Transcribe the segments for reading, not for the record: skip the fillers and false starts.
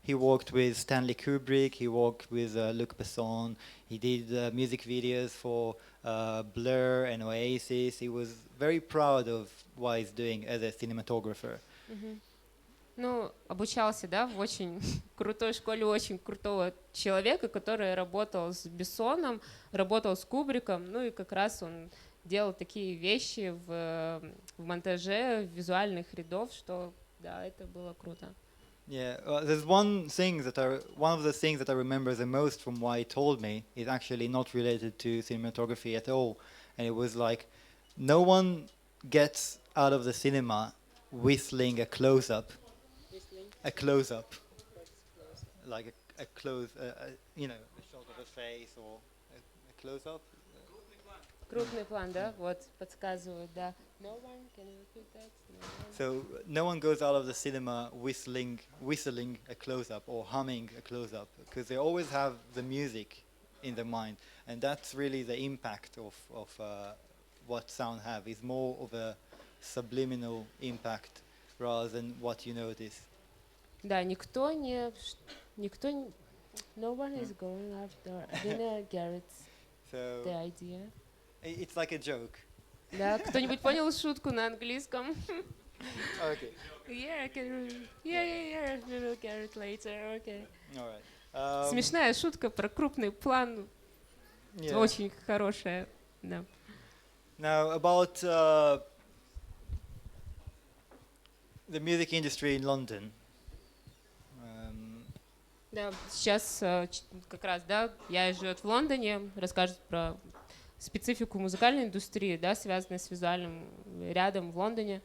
he worked with Stanley Kubrick, he worked with Luc Besson, he did music videos for Blur and Oasis. He was very proud of what he's doing as a cinematographer. Ну, обучался, да, в очень крутой школе очень крутого человека, который работал с Бессоном, работал с Кубриком, ну и как раз он делал такие вещи в монтаже визуальных рядов, что, да, это было круто. Yeah, there's one of the things that I remember the most from what he told me is actually not related to cinematography at all, and it was like, no one gets out of the cinema whistling a close-up, like a close, you know, a shot of a face or a close-up. Крупный план, да, вот подсказывают, да. No one can repeat that. No one. So no one goes out of the cinema whistling a close-up or humming a close-up, because they always have the music in their mind, and that's really the impact of what sound have. Is more of a subliminal impact rather than what you notice. Да, no one is going after dinner Garrett's So the idea. It's like a joke. Да, кто-нибудь понял шутку на английском? Okay. Yeah, we will get it later, okay. All right. Смешная шутка про крупный план, Yeah. очень хорошая, да. Now about the music industry in London. Да, сейчас как раз, да, я живет в Лондоне, расскажет про специфику музыкальной индустрии, да, связанной с визуальным рядом в Лондоне.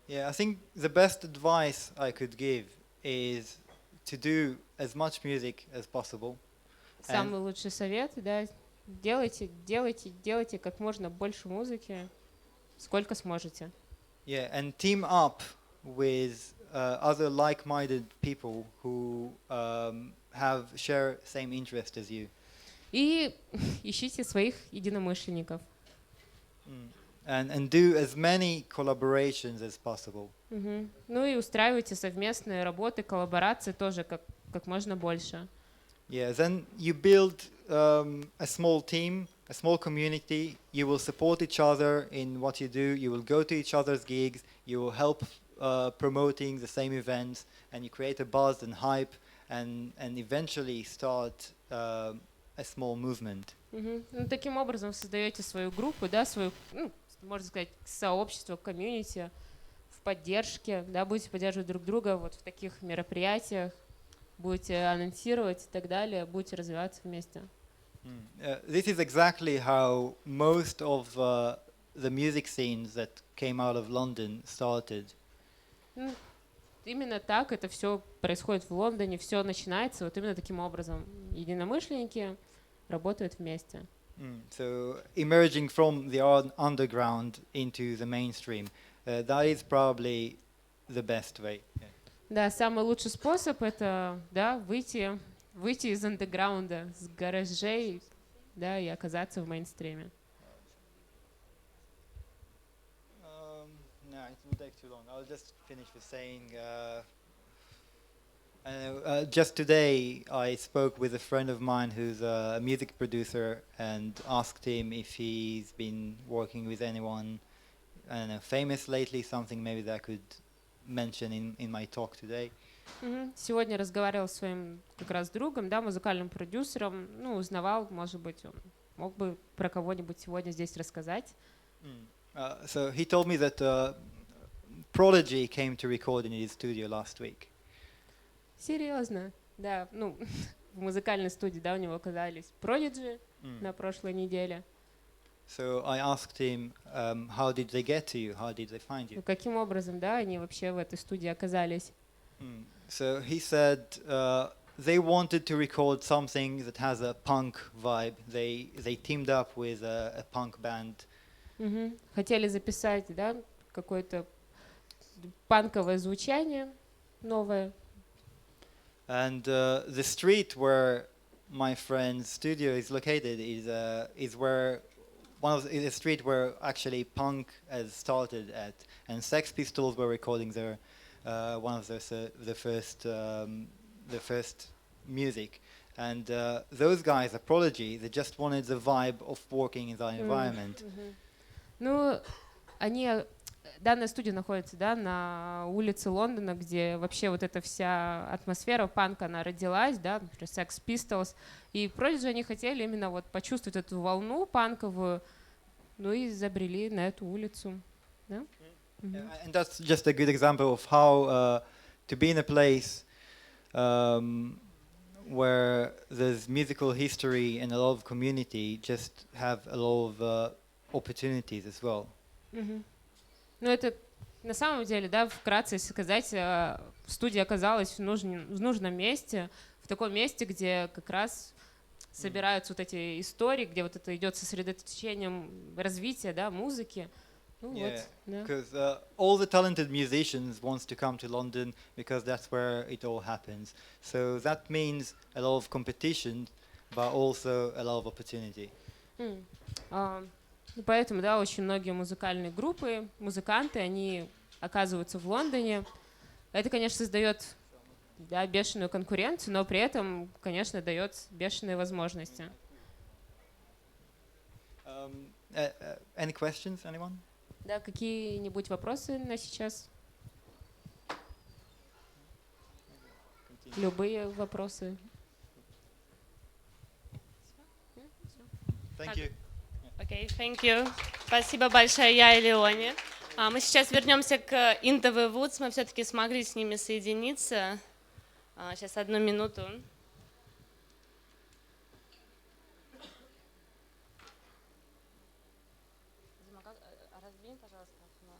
Yeah, I think the best advice I could give is to do as much music as possible. Самый лучший совет, да, делайте как можно больше музыки, сколько сможете. Yeah, and team up with other like-minded people who share same interest as you. И ищите своих единомышленников. And do as many collaborations as possible. Ну и устраивайте совместные работы, коллаборации тоже как можно больше. Yeah, then you build a small team, a small community. You will support each other in what you do. You will go to each other's gigs. You will help promoting the same events, and you create a buzz and hype, and eventually start a small movement. Ну, таким образом создаете свою группу, да, свою, ну, можно сказать, сообщество, комьюнити в поддержке, да, будете поддерживать друг друга вот в таких мероприятиях, будете анонсировать и так далее, будете развиваться вместе. This is exactly how most of the music scenes that came out of London started. Именно так это все происходит в Лондоне, все начинается вот именно таким образом. Единомышленники работают вместе. So emerging from the underground into the mainstream, that is probably the best way. Yeah. Да, самый лучший способ это, да, выйти из андеграунда, с гаражей, да, и оказаться в мейнстриме. No, it will take too long. I'll just finish with saying. Just today, I spoke with a friend of mine who's a music producer and asked him if he's been working with anyone, I don't know, famous lately. Something maybe that I could mention in my talk today. Сегодня разговаривал с своим как раз другом, да, музыкальным продюсером, ну, узнавал, может быть, он мог бы про кого-нибудь сегодня здесь рассказать. So he told me that Prodigy came to record in his studio last week. Серьезно? Да, ну, в музыкальной студии, да, у него оказались Prodigy на прошлой неделе. So I asked him, how did they get to you? How did they find you? Каким образом, да, они вообще в этой студии оказались? So he said they wanted to record something that has a punk vibe. They teamed up with a punk band. Хотели записать, да, какое-то панковое звучание новое. And the street where my friend's studio is located is where is a street where actually punk has started at, and Sex Pistols were recording there. one of the first music. And those guys, the Prodigy, they just wanted the vibe of working in that environment. Ну, они, данная студия находится, да, на улице Лондона, где вообще вот эта вся атмосфера панка, она родилась, да, например, Sex Pistols, и Prodigy они хотели именно вот почувствовать эту волну панковую, ну и изобрели на эту улицу, да. And that's just a good example of how to be in a place where there's musical history and a lot of community, just have a lot of opportunities as well. Ну, это на самом деле, да, вкратце если сказать, студия оказалась в нужном месте, в таком месте, где как раз собираются вот эти истории, где вот это идет сосредоточением развития, да, музыки. Ну, Yeah, вот, да. because all the talented musicians wants to come to London because that's where it all happens. So that means a lot of competition, but also a lot of opportunity. И поэтому, да, очень многие музыкальные группы, музыканты, они оказываются в Лондоне. Это, конечно, создает, да, бешеную конкуренцию, но при этом, конечно, дает бешеные возможности. Any questions, anyone? Да, какие-нибудь вопросы на сейчас? Любые вопросы. Thank you. Окей, thank you. Спасибо большое, я и Леони. Мы сейчас вернемся к Into the Woods. Мы все-таки смогли с ними соединиться. Сейчас 1 минуту. Раздвинь, пожалуйста, окно.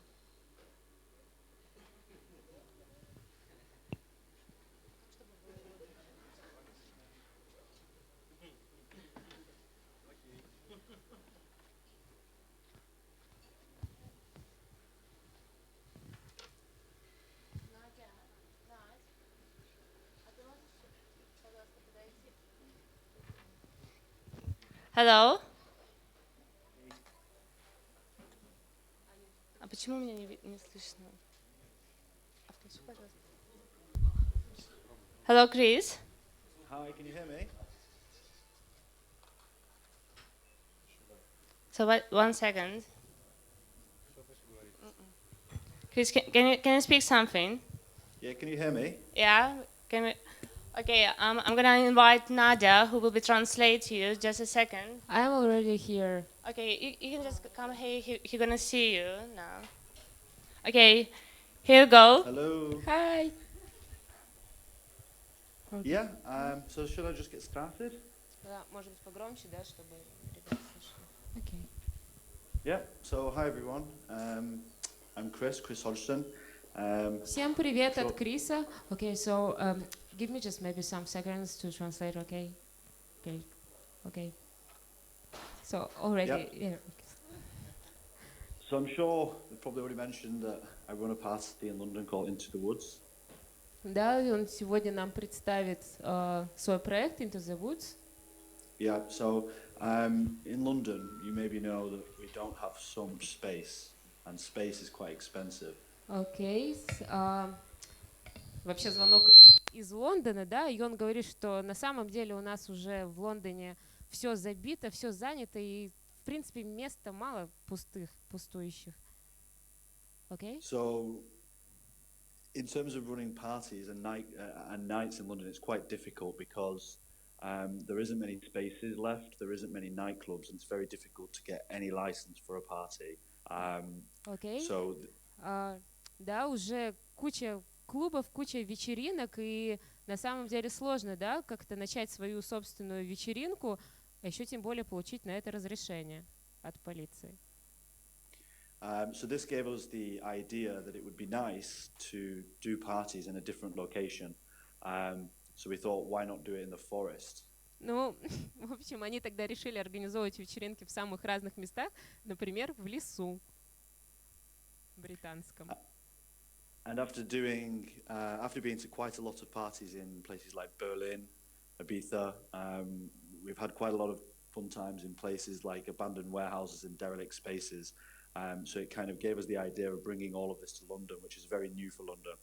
Hello? А почему меня не слышно? Включи, пожалуйста. Hello, Chris. Hi, can you hear me? So, 1 second. Chris, can you speak something? Yeah, can you hear me? Yeah? Can we? Okay, I'm gonna invite Nadia, who will be translate you. Just a second. I'm already here. Okay, you can just come here. He's gonna see you now. Okay, here you go. Hello. Hi. Yeah, so should I just get started? Да, может быть, погромче, да, чтобы ребята слышали. Okay. Yeah, so hi everyone. I'm Chris Hodgson. Всем привет от Криса. Okay, so give me just maybe some seconds to translate, okay? Okay. So already, yeah. So I'm sure we've probably already mentioned that I run a party in London called Into the Woods. Да, и он сегодня нам представит свой проект Into the Woods. Yeah, so in London, you maybe know that we don't have so much space, and space is quite expensive. Окей. Вообще звонок из Лондона, да, и он говорит, что на самом деле у нас уже в Лондоне все забито, все занято, и в принципе места мало пустующих. Окей? So in terms of running parties and nights in London, it's quite difficult because there isn't many spaces left, there isn't many nightclubs, and it's very difficult to get any license for a party. Окей. So да, уже куча клубов, куча вечеринок, и на самом деле сложно, да, как-то начать свою собственную вечеринку, а еще тем более получить на это разрешение от полиции. So this gave us the idea that it would be nice to do parties in a different location. So we thought, why not do it in the forest? Ну, в общем, они тогда решили организовывать вечеринки в самых разных местах, например, в лесу британском. And after being to quite a lot of parties in places like Berlin, Ibiza, we've had quite a lot of fun times in places like abandoned warehouses and derelict spaces. So it kind of gave us the idea of bringing all of this to London, which is very new for London.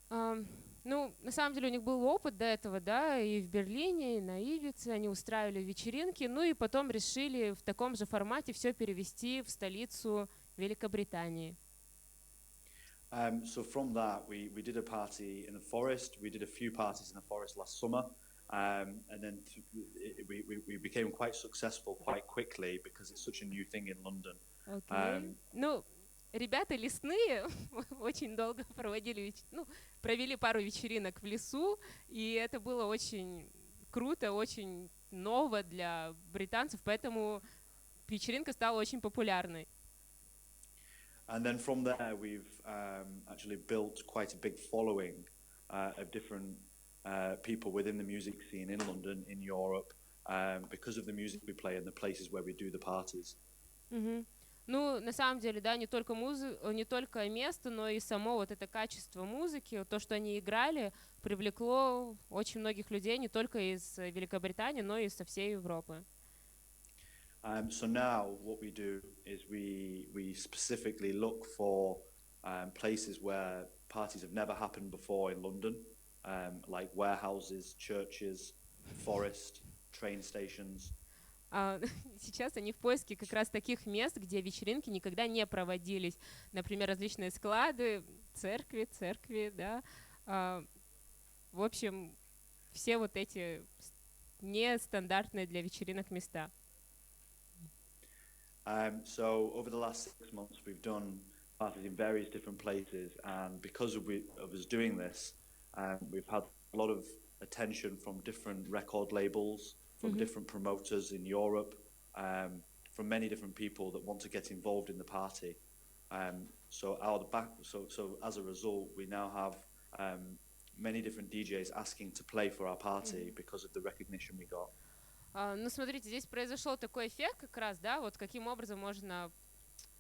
Ну, на самом деле у них был опыт до этого, да, и в Берлине, и на Ибице они устраивали вечеринки, ну и потом решили в таком же формате все перевести в столицу Великобритании. So from that, we did a party in the forest. We did a few parties in the forest last summer, and then we became quite successful quite quickly because it's such a new thing in London. Okay. Ну, ребята лесные очень долго проводили, ну, провели пару вечеринок в лесу, и это было очень круто, очень ново для британцев, поэтому вечеринка стала очень популярной. And then from there, we've actually built quite a big following of different people within the music scene in London, in Europe, because of the music we play and the places where we do the parties. Ну, на самом деле, да, не только место, но и само вот это качество музыки, то, что они играли, привлекло очень многих людей не только из Великобритании, но и со всей Европы. So now what we do is we specifically look for places where parties have never happened before in London, like warehouses, churches, forest, train stations. Сейчас они в поиске как раз таких мест, где вечеринки никогда не проводились. Например, различные склады, церкви, да. В общем, все вот эти нестандартные для вечеринок места. So over the last 6 months, we've done parties in various different places, and because of us doing this, we've had a lot of attention from different record labels, from different promoters in Europe, from many different people that want to get involved in the party. So as a result, we now have many different DJs asking to play for our party because of the recognition we got. Ну, смотрите, здесь произошел такой эффект как раз, да, вот каким образом можно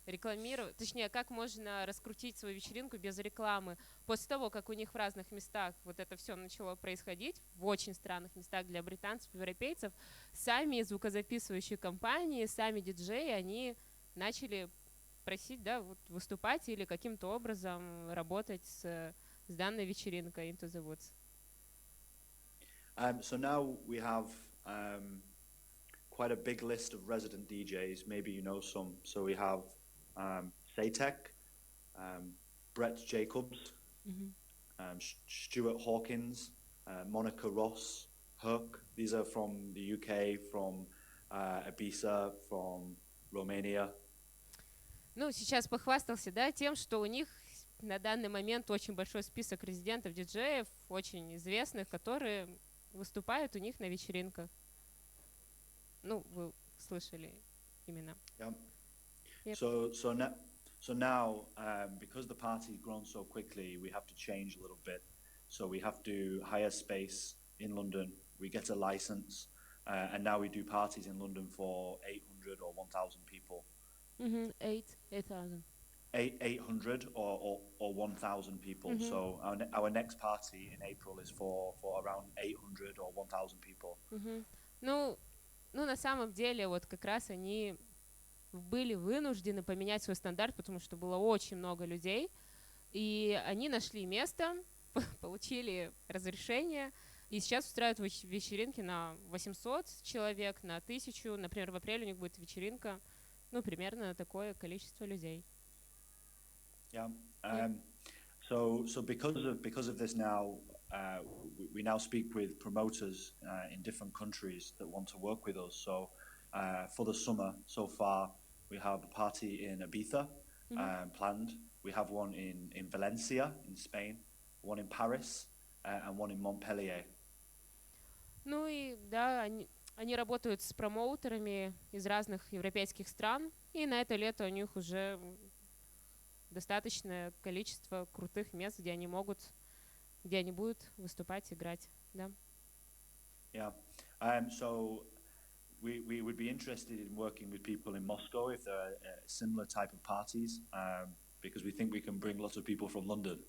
рекламировать, точнее, как можно раскрутить свою вечеринку без рекламы. После того, как у них в разных местах вот это все начало происходить, в очень странных местах для британцев, европейцев, сами звукозаписывающие компании, сами диджеи, они начали просить, да, вот, выступать или каким-то образом работать с данной вечеринкой Into the Woods. So now we have quite a big list of resident DJs. Maybe you know some. So we have Satek, Brett Jacobs, Stuart Hawkins, Monica Ross, Herc. These are from the UK, from Ibiza, from Romania. Ну, сейчас похвастался, да, тем, что у них на данный момент очень большой список резидентов, диджеев, очень известных, которые выступают у них на вечеринках. Ну, вы слышали имена. Yeah. Yep. So now, because the party's grown so quickly, we have to change a little bit. So we have to hire space in London. We get a license, and now we do parties in London for 800 or 1,000 people. 8,000. 800 or 1,000 people. So our next party in April is for around 800 or 1,000 people. Ну, на самом деле, вот как раз они были вынуждены поменять свой стандарт, потому что было очень много людей, и они нашли место, получили разрешение, и сейчас устраивают вечеринки на 800 человек, на 1000. Например, в апреле у них будет вечеринка, ну, примерно такое количество людей. Yeah. So because of this now, we now speak with promoters in different countries that want to work with us. So for the summer, so far, we have a party in Ibiza planned. We have one in Valencia, in Spain, one in Paris, and one in Montpellier. Ну и да, они работают с промоутерами из разных европейских стран, и на это лето у них уже достаточное количество крутых мест, где они будут выступать, играть, да. Yeah. So we would be interested in working with people in Moscow if there are similar type of parties, because we think we can bring lots of people from London.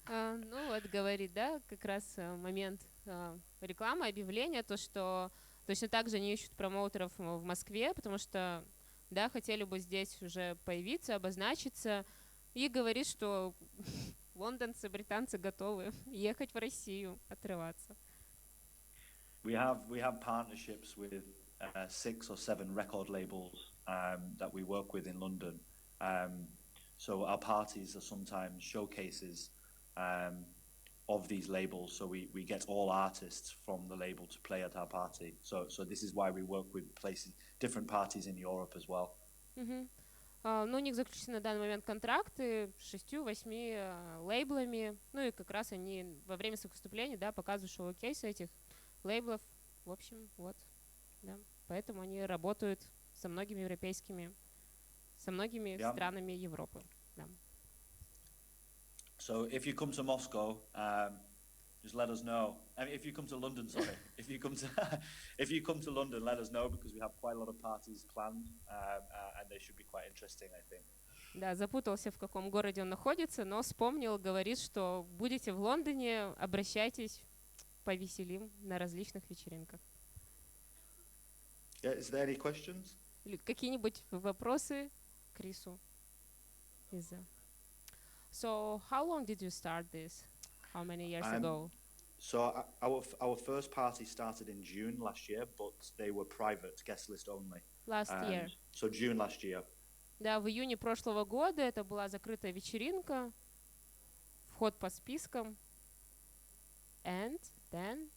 Ну вот говорит, да, как раз момент рекламы, объявления, то, что точно так же они ищут промоутеров в Москве, потому что, да, хотели бы здесь уже появиться, обозначиться, и говорит, что лондонцы, британцы готовы ехать в Россию, отрываться. We have partnerships with 6 or 7 record labels that we work with in London. So our parties are sometimes showcases of these labels. So we get all artists from the label to play at our party. So this is why we work with different parties in Europe as well. Ну, у них заключены на данный момент контракты с 6-8 лейблами. Ну и как раз они во время своих выступлений, да, показывают шоу-кейсы этих лейблов. В общем, вот. Да. Поэтому они работают со многими странами Европы. Да. So if you come to Moscow, just let us know. I mean, if you come to London, sorry. if you come to London, let us know because we have quite a lot of parties planned, and they should be quite interesting, I think. Да, запутался, в каком городе он находится, но вспомнил, говорит, что будете в Лондоне, обращайтесь, повеселим на различных вечеринках. Yeah, is there any questions? Или какие-нибудь вопросы Крису? So, how long did you start this? How many years ago? So our first party started in June last year, but they were private, guest list only. Last year. So June last year. Да, в июне прошлого года это была закрытая вечеринка, вход по спискам. And then,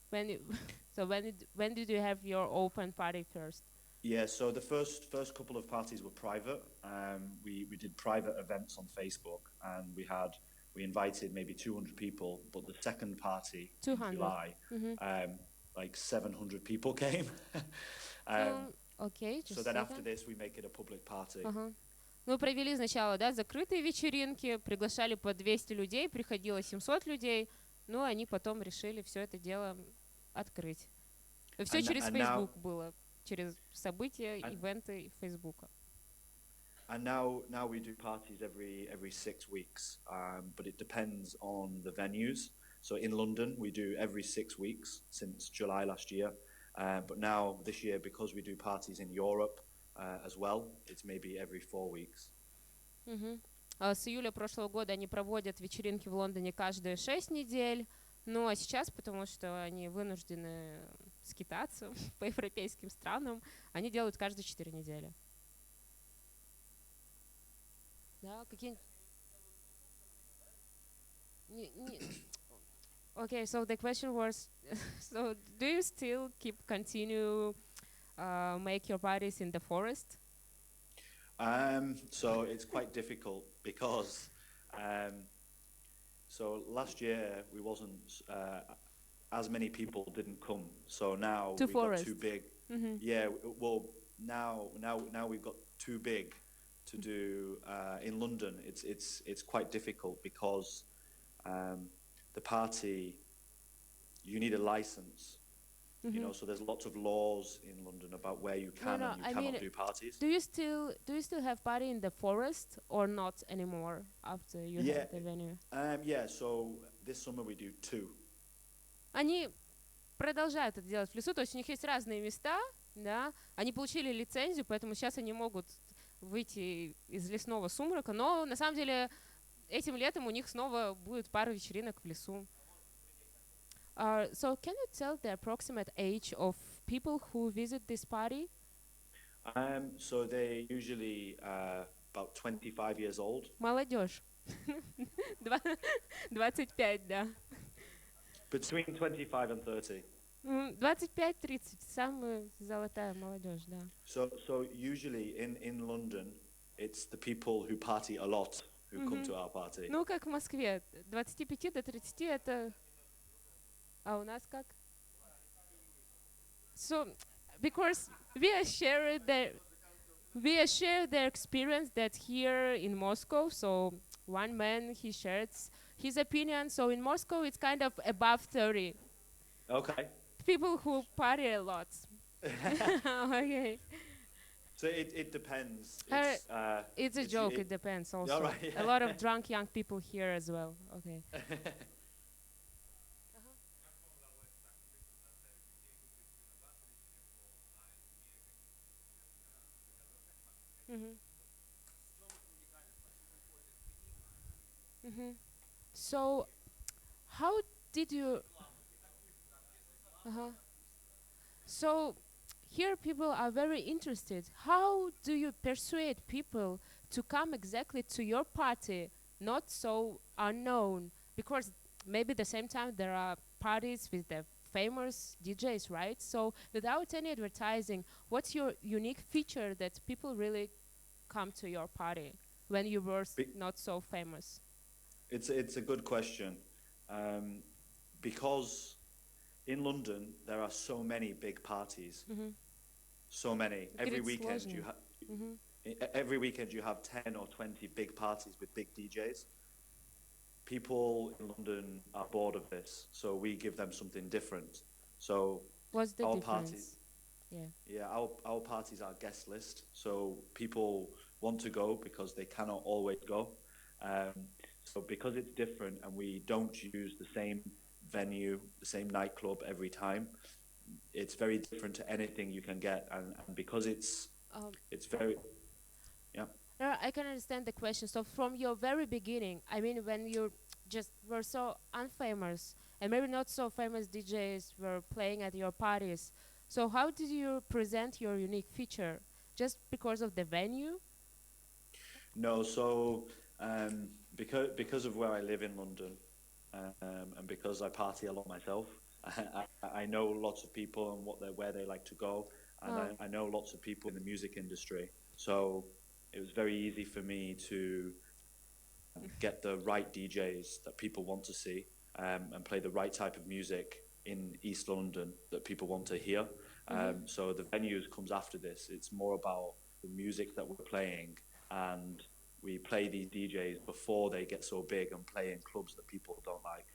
when did you have your open party first? Yeah, so the first couple of parties were private. We did private events on Facebook, and we invited maybe 200 people. But the second party in July, like 700 people came. Okay. So then after this, we make it a public party. Мы провели сначала, да, закрытые вечеринки, приглашали по 200 людей, приходило 700 людей, но они потом решили все это дело открыть. Все через Facebook было. Через события, ивенты Фейсбука. And now we do parties every 6 weeks, but it depends on the venues. So in London we do every 6 weeks since July last year, but now this year because we do parties in Europe as well, it's maybe every 4 weeks. С июля прошлого года они проводят вечеринки в Лондоне каждые 6 недель. Ну а сейчас, потому что они вынуждены скитаться по европейским странам, они делают каждые 4 недели. Да, какие-нибудь... Okay, so the question was, so do you still continue make your parties in the forest? So it's quite difficult because so last year we wasn't as many people didn't come. So now we've got too big. Yeah, well now we've got too big to do in London. It's quite difficult because the party you need a license. You know, so there's lots of laws in London about where you can and you cannot do parties. Do you still have party in the forest or not anymore after you have the venue? Yeah, so this summer we do 2. Они продолжают это делать в лесу, то есть у них есть разные места, да. Они получили лицензию, поэтому сейчас они могут выйти из лесного сумрака, но на самом деле этим летом у них снова будет пара вечеринок в лесу. So can you tell the approximate age of people who visit this party? So they usually about 25 years old. Молодежь. 25, да. Between 25 and 30. 25-30, самая золотая молодежь, да. So usually in London, it's the people who party a lot who come to our party. Ну, как в Москве, 25 до 30 это... А у нас как? So, because we share their experience that here in Moscow. So one man, he shared his opinion. So in Moscow, it's kind of above 30. Okay. People who party a lot. Okay. So it depends. It's a joke. It depends also. Right, yeah. A lot of drunk young people here as well. Okay. So, how did you? Uh-huh. So, here people are very interested. How do you persuade people to come exactly to your party, not so unknown? Because maybe at the same time there are parties with the famous DJs, right? So, without any advertising, what's your unique feature that people really come to your party when you were Be- not so famous? it's a good question, um, because in London there are so many big parties, so many. Every Говорит weekend you сложно. have every weekend you have 10 or 20 big parties with big DJs. People in London are bored of this, so we give them something different. So What's the our difference? parties, Yeah. yeah, our parties are guest list, so people want to go because they cannot always go. So because it's different and we don't use the same venue, the same nightclub every time, it's very different to anything you can get, and because it's very, yeah. No, I can understand the question. So from your very beginning, I mean, when you just were so unfamous and maybe not so famous DJs were playing at your parties, so how did you present your unique feature? Just because of the venue? No, so because of where I live in London, and because I party a lot myself, I know lots of people and where they like to go, and Oh, I know lots of people in the music industry. So it was very easy for me to get the right DJs that people want to see, and play the right type of music in East London that people want to hear. So the venues comes after this. It's more about the music that we're playing, and we play these DJs before they get so big and play in clubs that people don't like.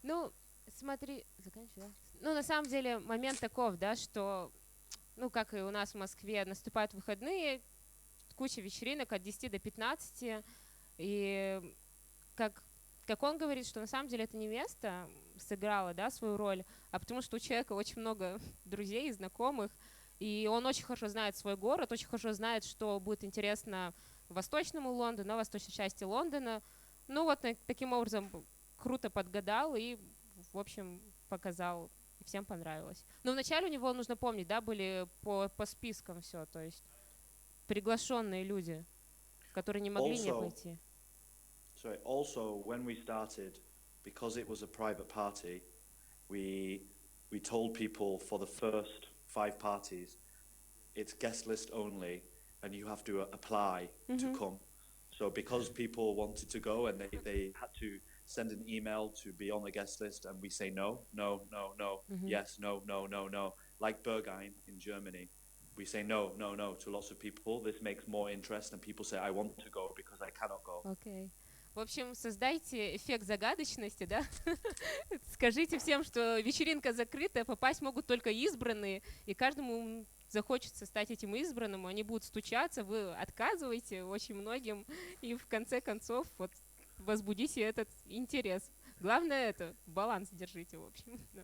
ну, смотри, заканчивай. Ну, на самом деле, момент таков, да, что, ну, как и у нас в Москве, наступают выходные, куча вечеринок от 10 до 15, и как, как он говорит, что на самом деле это не место сыграло, да, свою роль, а потому что у человека очень много друзей, знакомых, и он очень хорошо знает свой город, очень хорошо знает, что будет интересно восточному Лондону, на восточной части Лондона. Ну вот таким образом круто подгадал и, в общем, показал, и всем понравилось. Но вначале у него, нужно помнить, да, были по спискам все, то есть приглашенные люди, которые не могли не Also, пойти. also when we started, because it was a private party, we told people for the first 5 parties, it's guest list only, and you have to apply to come. So because people wanted to go and they had to send an email to be on the guest list, and we say no, no, no, no, yes, no, no, no, no. Like Berghain in Germany, we say no, no, no to lots of people. This makes more interest, and people say, I want to go because I cannot go. Окей. В общем, создайте эффект загадочности, да? Скажите всем, что вечеринка закрытая, попасть могут только избранные, и каждому захочется стать этим избранным, они будут стучаться, вы отказываете очень многим, и в конце концов вот возбудите этот интерес. Главное это, баланс держите, в общем. Да.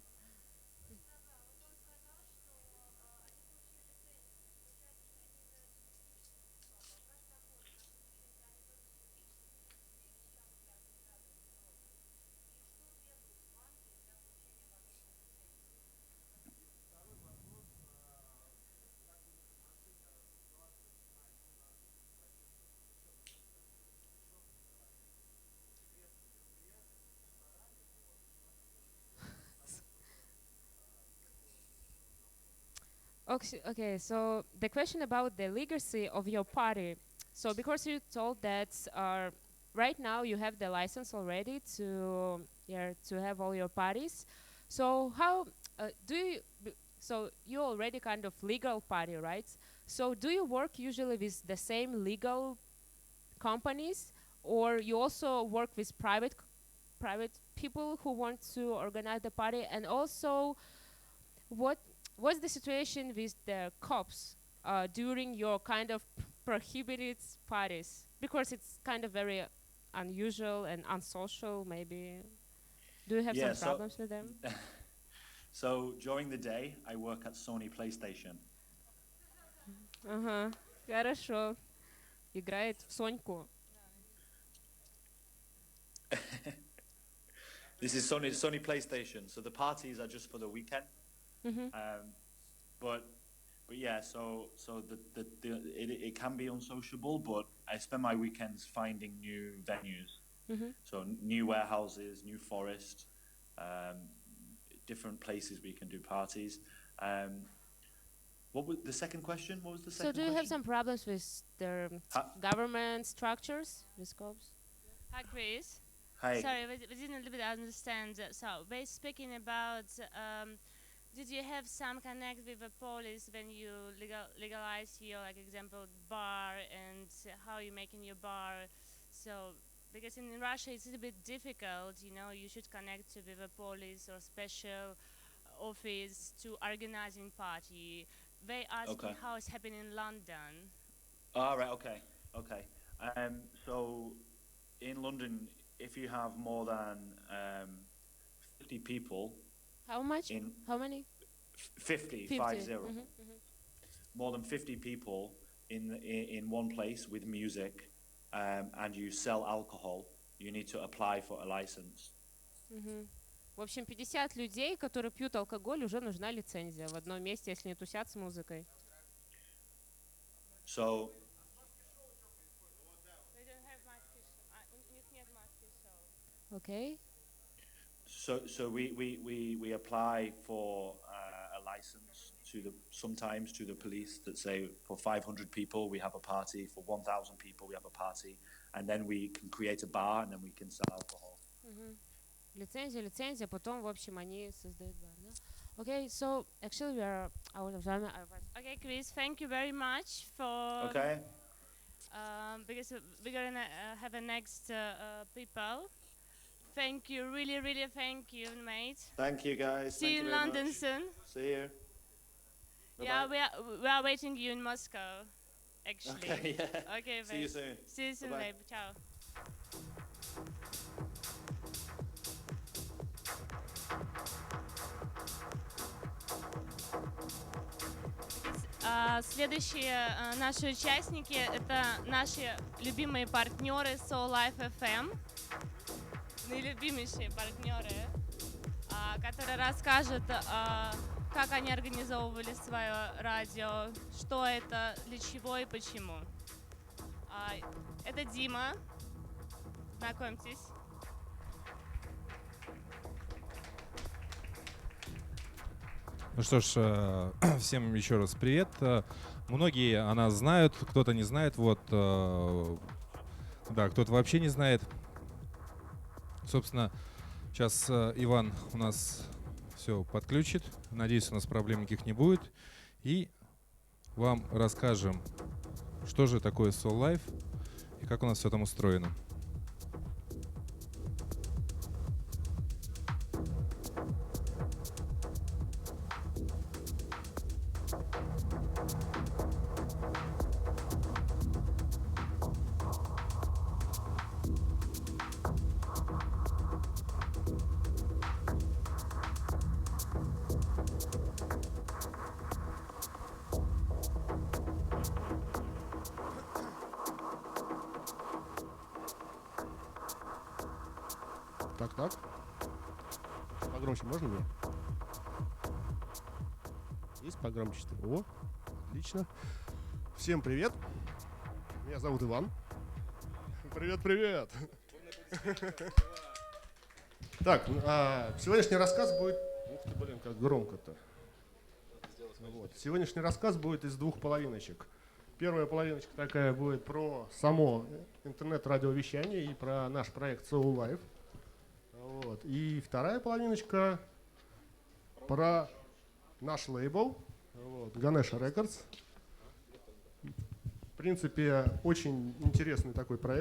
Okay, so the question about the legacy of your party. So because you told that right now you have the license already to have all your parties. So how do you? So you already kind of legal party, right? So do you work usually with the same legal companies, or you also work with private people who want to organize the party? And also, what was the situation with the cops during your kind of prohibited parties? Because it's kind of very unusual and unsocial, maybe. Do you have Yeah, some problems with them? So during the day, I work at Sony PlayStation. Ага, хорошо. Играет в Соньку. This is Sony PlayStation. So the parties are just for the weekend. But yeah, so it can be unsociable, but I spend my weekends finding new venues. So new warehouses, new forest, different places we can do parties. What was the second question? What was the second So do you question? have some problems with the government structures, with scopes? Hi, Chris. Hi. Sorry, we didn't a little bit understand. So, we're speaking about, did you have some connect with the police when you legalize your, like, example, bar and how you making your bar? So, because in Russia it's a little bit difficult, you know, you should connect with the police or special office to organizing party. They asking how it's happening in London. All right. Okay. So in London, if you have more than 50 people, How much? How many? 50. More than 50 people in one place with music, and you sell alcohol, you need to apply for a license. В общем, 50 людей, которые пьют алкоголь, уже нужна лицензия в одном месте, если не тусят с музыкой. So Okay. So we apply for a license sometimes to the police that say for 500 people we have a party, for 1,000 people we have a party, and then we can create a bar and then we can sell alcohol. Лицензия, потом, в общем, они создают бар, да? Okay, so actually we are out of time. Okay, Chris, thank you very much for. Okay. Because we're gonna have a next people. Thank you, really, really thank you, mate. Thank you, guys. See you in London soon. See you. Yeah, we are waiting you in Moscow, actually. Okay, yeah. Okay, See you soon. See you soon, Bye-bye. babe. Ciao. Следующие наши участники — это наши любимые партнеры SOULLIVEFM, наилюбимейшие партнеры, которые расскажут, как они организовывали свое радио, что это, для чего и почему. Это Дима, знакомьтесь. Ну что ж, всем еще раз привет. Многие о нас знают, кто-то не знает, вот, да, кто-то вообще не знает. Собственно, сейчас Иван у нас все подключит. Надеюсь, у нас проблем никаких не будет. И вам расскажем, что же такое Soul Life и как у нас все там устроено. Так. Погромче можно мне? Есть погромче-то? О, отлично. Всем привет. Меня зовут Иван. Привет. Так, сегодняшний рассказ будет... Ух ты, блин, как громко-то. Вот. Сегодняшний рассказ будет из двух половиночек. Первая половиночка такая будет про само интернет-радиовещание и про наш проект Soul Life. Вот. И вторая половиночка про наш лейбл, вот, Ganesha Records. В принципе, очень интересный такой проект.